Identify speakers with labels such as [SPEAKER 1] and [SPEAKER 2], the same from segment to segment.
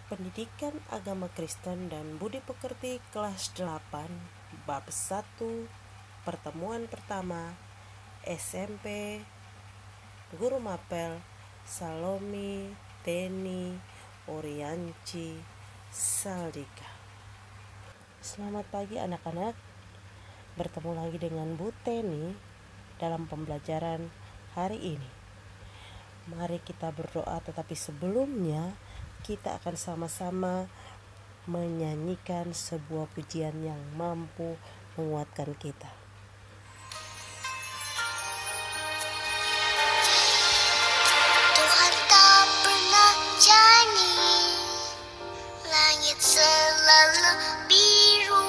[SPEAKER 1] Pendidikan Agama Kristen dan Budi Pekerti kelas 8 bab 1 pertemuan pertama SMP Guru Mapel Salomi Teni Orianci Saldika. Selamat pagi anak-anak, bertemu lagi dengan Bu Teni dalam pembelajaran hari ini. Mari kita berdoa, tetapi sebelumnya kita akan sama-sama menyanyikan sebuah pujian yang mampu menguatkan kita.
[SPEAKER 2] Tuhan tak pernah janji, langit selalu biru,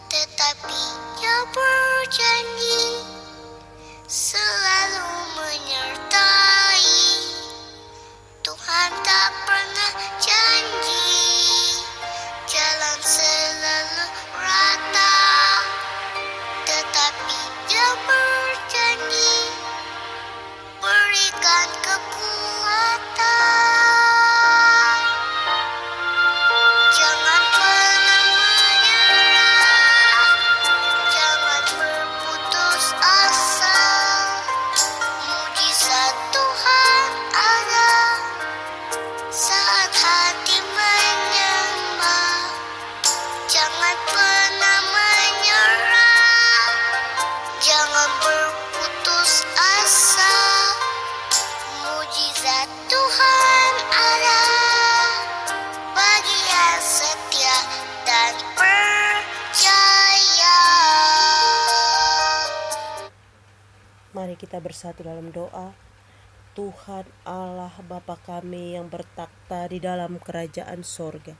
[SPEAKER 2] tetapi Dia berjanji selalu menyertai. Tuhan tak pernah janji, jalan selalu rata, tetapi Dia berjanji berikan kekuatan. Jangan pernah menyerah, jangan berputus asa. Mujizat Tuhan ada saat hati menyembah. Jangan pernah menyerah, jangan berputus asa. Mujizat Tuhan ada bagi yang setia dan percaya.
[SPEAKER 1] Mari kita bersatu dalam doa. Tuhan Allah Bapa kami yang bertakhta di dalam kerajaan sorga,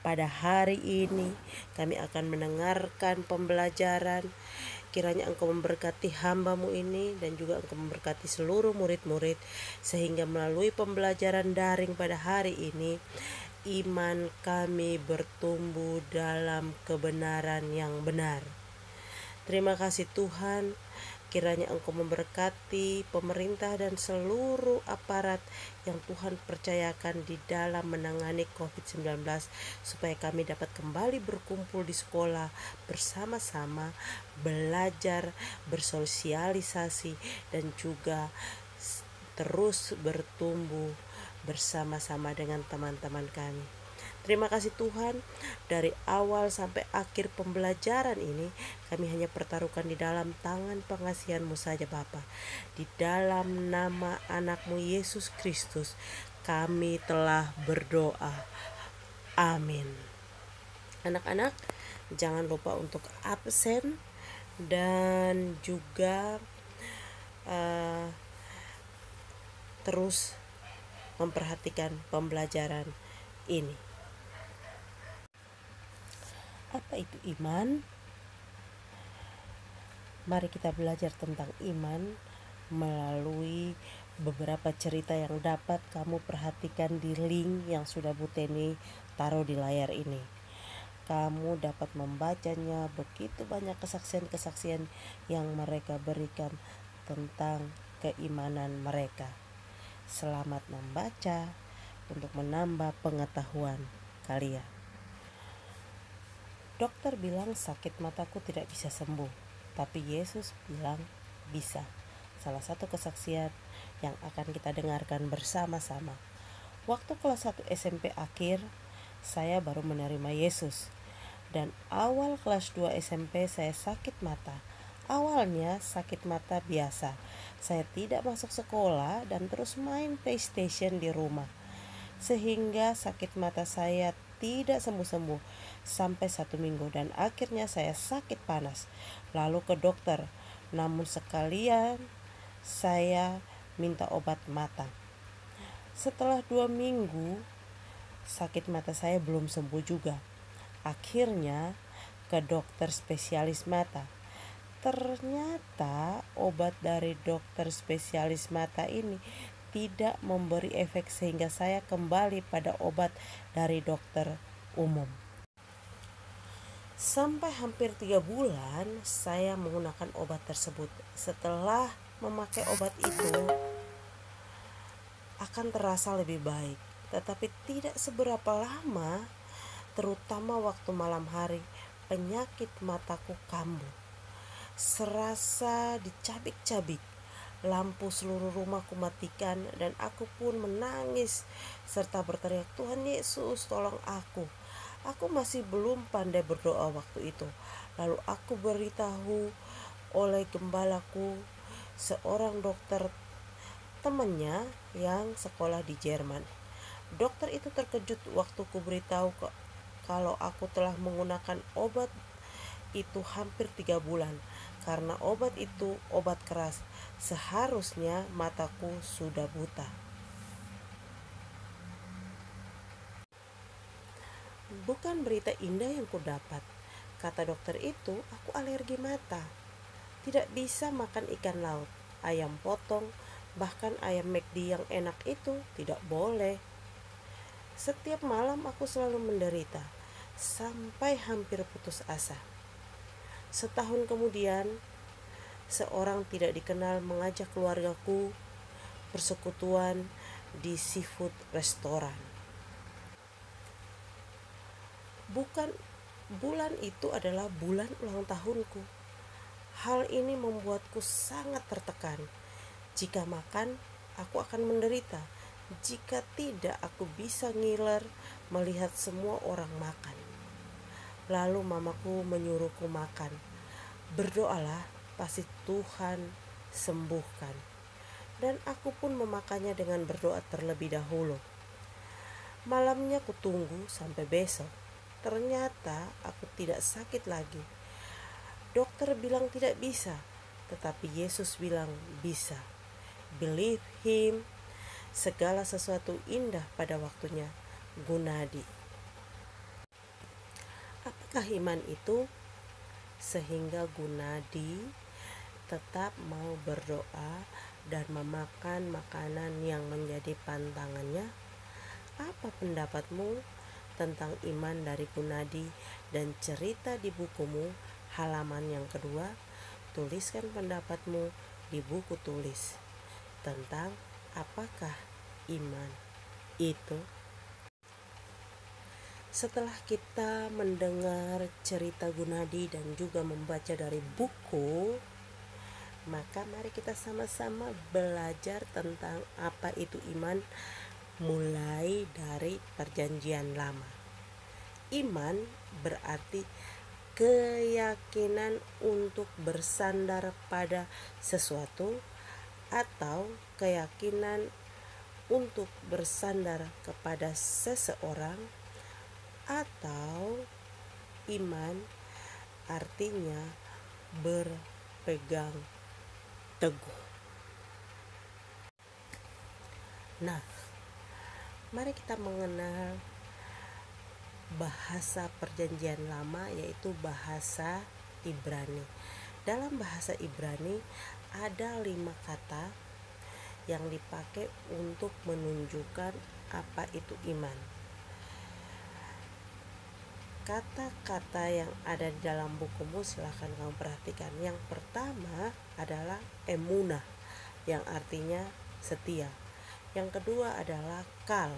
[SPEAKER 1] pada hari ini kami akan mendengarkan pembelajaran. Kiranya Engkau memberkati hamba-Mu ini dan juga Engkau memberkati seluruh murid-murid, sehingga melalui pembelajaran daring pada hari ini iman kami bertumbuh dalam kebenaran yang benar. Terima kasih Tuhan. Kiranya Engkau memberkati pemerintah dan seluruh aparat yang Tuhan percayakan di dalam menangani COVID-19, supaya kami dapat kembali berkumpul di sekolah bersama-sama, belajar, bersosialisasi, dan juga terus bertumbuh bersama-sama dengan teman-teman kami. Terima kasih Tuhan, dari awal sampai akhir pembelajaran ini kami hanya pertaruhkan di dalam tangan pengasihan-Mu saja Bapa. Di dalam nama anak-Mu Yesus Kristus kami telah berdoa. Amin. Anak-anak, jangan lupa untuk absen dan juga terus memperhatikan pembelajaran ini. Apa itu iman? Mari kita belajar tentang iman melalui beberapa cerita yang dapat kamu perhatikan di link yang sudah Bu Teni taruh di layar ini. Kamu dapat membacanya, begitu banyak kesaksian-kesaksian yang mereka berikan tentang keimanan mereka. Selamat membaca untuk menambah pengetahuan kalian. Dokter bilang sakit mataku tidak bisa sembuh, tapi Yesus bilang bisa. Salah satu kesaksian yang akan kita dengarkan bersama-sama. Waktu kelas 1 SMP akhir, saya baru menerima Yesus. Dan awal kelas 2 SMP saya sakit mata. Awalnya sakit mata biasa. Saya tidak masuk sekolah dan terus main PlayStation di rumah. Sehingga sakit mata saya tidak sembuh-sembuh sampai 1 minggu, dan akhirnya saya sakit panas. Lalu ke dokter, namun sekalian saya minta obat mata. Setelah 2 minggu sakit mata saya belum sembuh juga. Akhirnya ke dokter spesialis mata. Ternyata obat dari dokter spesialis mata ini tidak memberi efek, sehingga saya kembali pada obat dari dokter umum. Sampai hampir 3 bulan saya menggunakan obat tersebut. Setelah memakai obat itu akan terasa lebih baik. tetapi tidak seberapa lama, terutama waktu malam hari, penyakit mataku kambuh. Serasa dicabik-cabik. Lampu seluruh rumah kumatikan dan aku pun menangis serta berteriak, "Tuhan Yesus, tolong aku." Aku masih belum pandai berdoa waktu itu. Lalu aku beritahu oleh gembalaku, seorang dokter temannya yang sekolah di Jerman. Dokter itu terkejut waktu ku beritahu kalau aku telah menggunakan obat itu hampir 3 bulan. Karena obat itu obat keras, seharusnya mataku sudah buta. Bukan berita indah yang ku dapat. Kata dokter itu, aku alergi mata. Tidak bisa makan ikan laut, ayam potong, bahkan ayam McD yang enak itu tidak boleh. Setiap malam aku selalu menderita, sampai hampir putus asa. Setahun kemudian, seorang tidak dikenal mengajak keluargaku persekutuan di seafood restoran. Bulan itu adalah bulan ulang tahunku. Hal ini membuatku sangat tertekan. Jika makan, aku akan menderita. Jika tidak, aku bisa ngiler melihat semua orang makan. Lalu mamaku menyuruhku makan. Berdoalah, pasti Tuhan sembuhkan. Dan aku pun memakannya dengan berdoa terlebih dahulu. Malamnya ku tunggu sampai besok. Ternyata aku tidak sakit lagi. Dokter bilang tidak bisa, tetapi Yesus bilang bisa. Believe him. Segala sesuatu indah pada waktunya. Gunadi. Apakah iman itu? Sehingga Gunadi tetap mau berdoa dan memakan makanan yang menjadi pantangannya. Apa pendapatmu tentang iman dari Gunadi dan cerita di bukumu halaman yang kedua? Tuliskan pendapatmu di buku tulis tentang apakah iman itu. Setelah kita mendengar cerita Gunadi dan juga membaca dari buku, maka mari kita sama-sama belajar tentang apa itu iman mulai dari Perjanjian Lama. Iman berarti keyakinan untuk bersandar pada sesuatu atau keyakinan untuk bersandar kepada seseorang, atau iman artinya berpegang teguh. Nah, mari kita mengenal bahasa Perjanjian Lama, yaitu bahasa Ibrani. Dalam bahasa Ibrani ada 5 kata yang dipakai untuk menunjukkan apa itu iman. Kata-kata yang ada di dalam bukumu silahkan kamu perhatikan. Yang pertama adalah emunah, yang artinya setia. Yang kedua adalah kal,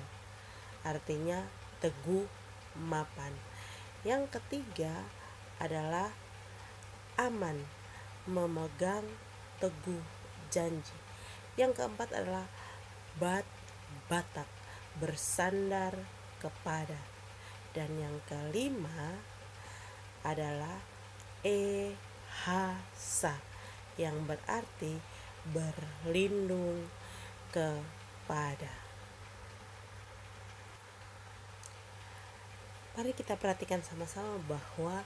[SPEAKER 1] artinya teguh, mapan. Yang ketiga adalah aman, memegang teguh janji. Yang keempat adalah batak, bersandar kepada. Dan yang kelima adalah ehasa, yang berarti berlindung kepada. Mari kita perhatikan sama-sama bahwa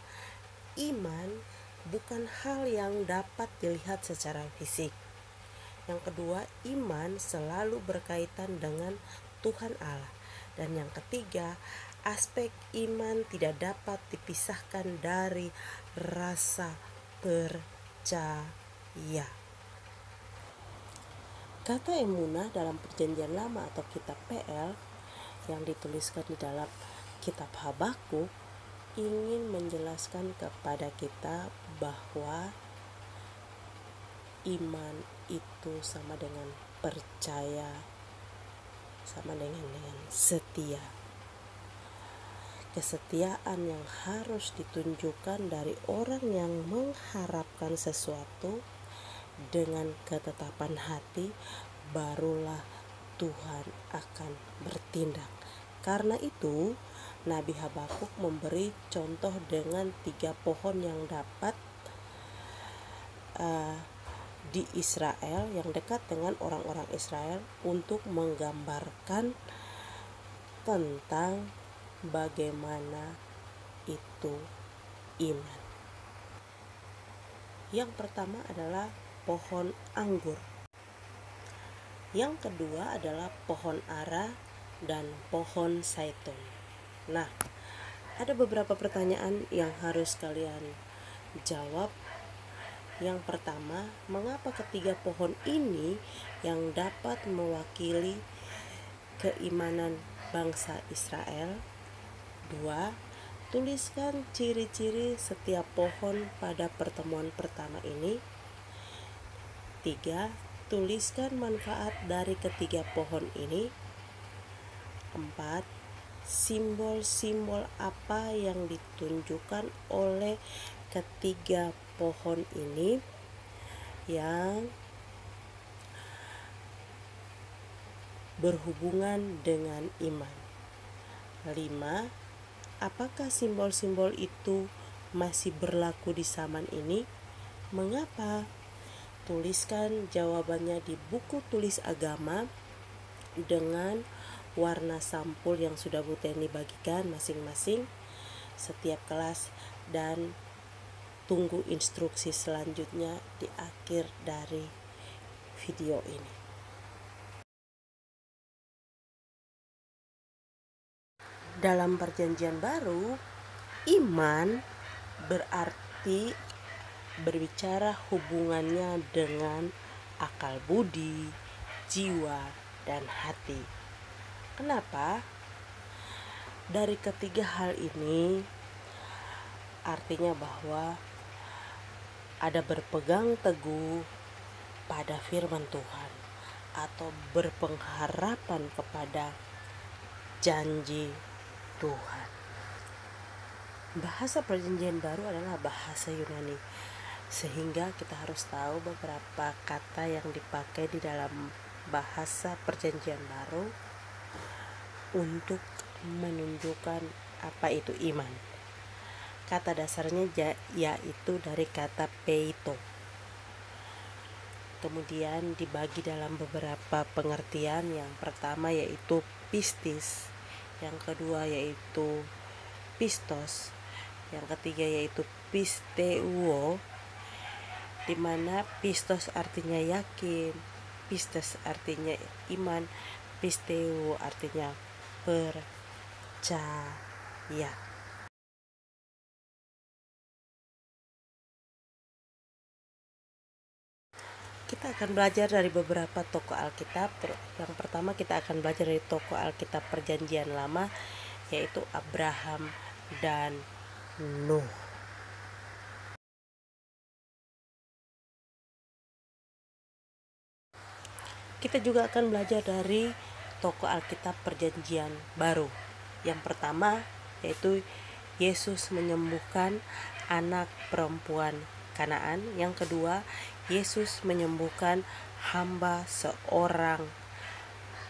[SPEAKER 1] iman bukan hal yang dapat dilihat secara fisik. Yang kedua, iman selalu berkaitan dengan Tuhan Allah. Dan yang ketiga, aspek iman tidak dapat dipisahkan dari rasa percaya. Kata emunah dalam Perjanjian Lama atau kitab PL yang dituliskan di dalam kitab Habakuk ingin menjelaskan kepada kita bahwa iman itu sama dengan percaya sama dengan setia. Kesetiaan yang harus ditunjukkan dari orang yang mengharapkan sesuatu dengan ketetapan hati, barulah Tuhan akan bertindak. Karena itu, Nabi Habakuk memberi contoh dengan 3 pohon yang dapat di Israel, yang dekat dengan orang-orang Israel, untuk menggambarkan tentang bagaimana itu iman. Yang pertama adalah pohon anggur. Yang kedua adalah pohon ara dan pohon zaitun. Nah, ada beberapa pertanyaan yang harus kalian jawab. Yang pertama, mengapa ketiga pohon ini yang dapat mewakili keimanan bangsa Israel? 2. Tuliskan ciri-ciri setiap pohon pada pertemuan pertama ini. 3. Tuliskan manfaat dari ketiga pohon ini. 4. Simbol-simbol apa yang ditunjukkan oleh ketiga pohon ini yang berhubungan dengan iman. 5. Apakah simbol-simbol itu masih berlaku di zaman ini? Mengapa? Tuliskan jawabannya di buku tulis agama dengan warna sampul yang sudah Bu Teni bagikan masing-masing setiap kelas, dan tunggu instruksi selanjutnya di akhir dari video ini. Dalam Perjanjian Baru, iman berarti berbicara hubungannya dengan akal budi, jiwa, dan hati. Kenapa? Dari ketiga hal ini artinya bahwa ada berpegang teguh pada firman Tuhan atau berpengharapan kepada janji Tuhan. Bahasa Perjanjian Baru adalah bahasa Yunani, sehingga kita harus tahu beberapa kata yang dipakai di dalam bahasa Perjanjian Baru untuk menunjukkan apa itu iman. Kata dasarnya yaitu dari kata peito. Kemudian dibagi dalam beberapa pengertian. Yang pertama yaitu pistis, yang kedua yaitu pistos, yang ketiga yaitu pisteuo, di mana pistos artinya yakin, pistos artinya iman, pisteuo artinya percaya. Kita akan belajar dari beberapa tokoh Alkitab. Yang pertama kita akan belajar dari tokoh Alkitab Perjanjian Lama, yaitu Abraham dan Nuh. Kita juga akan belajar dari tokoh Alkitab Perjanjian Baru. Yang pertama yaitu Yesus menyembuhkan anak perempuan Kanaan. Yang kedua, Yesus menyembuhkan hamba seorang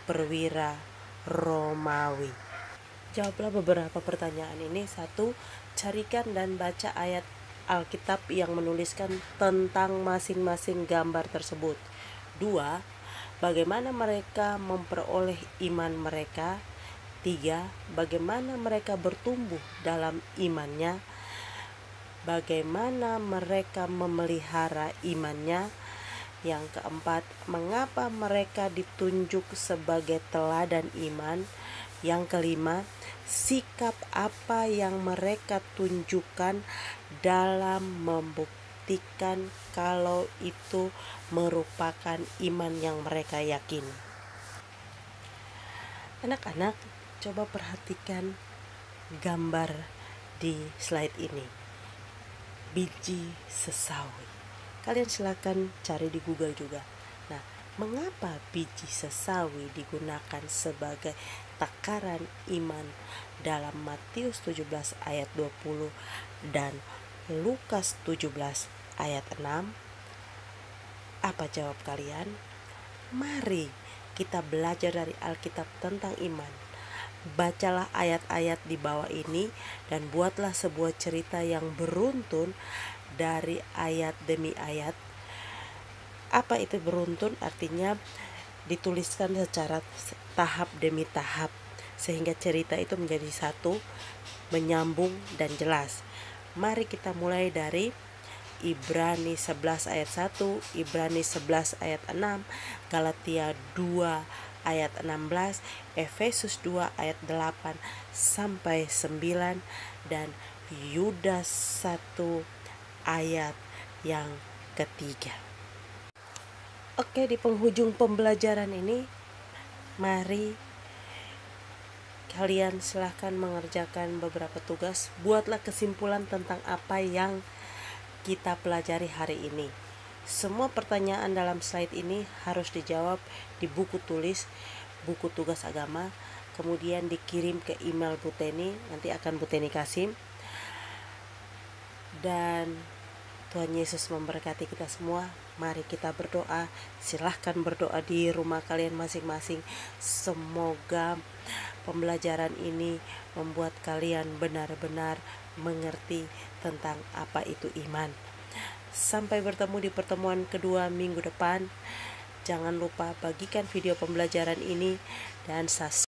[SPEAKER 1] perwira Romawi. Jawablah beberapa pertanyaan ini. 1. Carikan dan baca ayat Alkitab yang menuliskan tentang masing-masing gambar tersebut. 2. Bagaimana mereka memperoleh iman mereka? 3. Bagaimana mereka bertumbuh dalam imannya? Bagaimana mereka memelihara imannya? Yang keempat, mengapa mereka ditunjuk sebagai teladan iman? Yang kelima, sikap apa yang mereka tunjukkan dalam membuktikan kalau itu merupakan iman yang mereka yakini? Anak-anak, coba perhatikan gambar di slide ini. Biji sesawi. Kalian silakan cari di Google juga. Nah, Mengapa biji sesawi digunakan sebagai takaran iman dalam Matius 17 ayat 20 dan Lukas 17 ayat 6? Apa jawab kalian? Mari kita belajar dari Alkitab tentang iman. Bacalah ayat-ayat di bawah ini dan buatlah sebuah cerita yang beruntun dari ayat demi ayat. Apa itu beruntun? Artinya dituliskan secara tahap demi tahap sehingga cerita itu menjadi satu, menyambung dan jelas. Mari kita mulai dari Ibrani 11 ayat 1, Ibrani 11 ayat 6, Galatia 2 ayat 16, Efesus 2 ayat 8 sampai 9, dan Yudas 1 ayat yang ketiga. Oke, di penghujung pembelajaran ini, mari kalian silahkan mengerjakan beberapa tugas. Buatlah kesimpulan tentang apa yang kita pelajari hari ini. Semua pertanyaan dalam slide ini harus dijawab di buku tulis, buku tugas agama, kemudian dikirim ke email Bu Teni, nanti akan Bu Teni kasih. Dan Tuhan Yesus memberkati kita semua. Mari kita berdoa. Silahkan berdoa di rumah kalian masing-masing. Semoga pembelajaran ini membuat kalian benar-benar mengerti tentang apa itu iman. Sampai bertemu di pertemuan kedua minggu depan. Jangan lupa bagikan video pembelajaran ini dan subscribe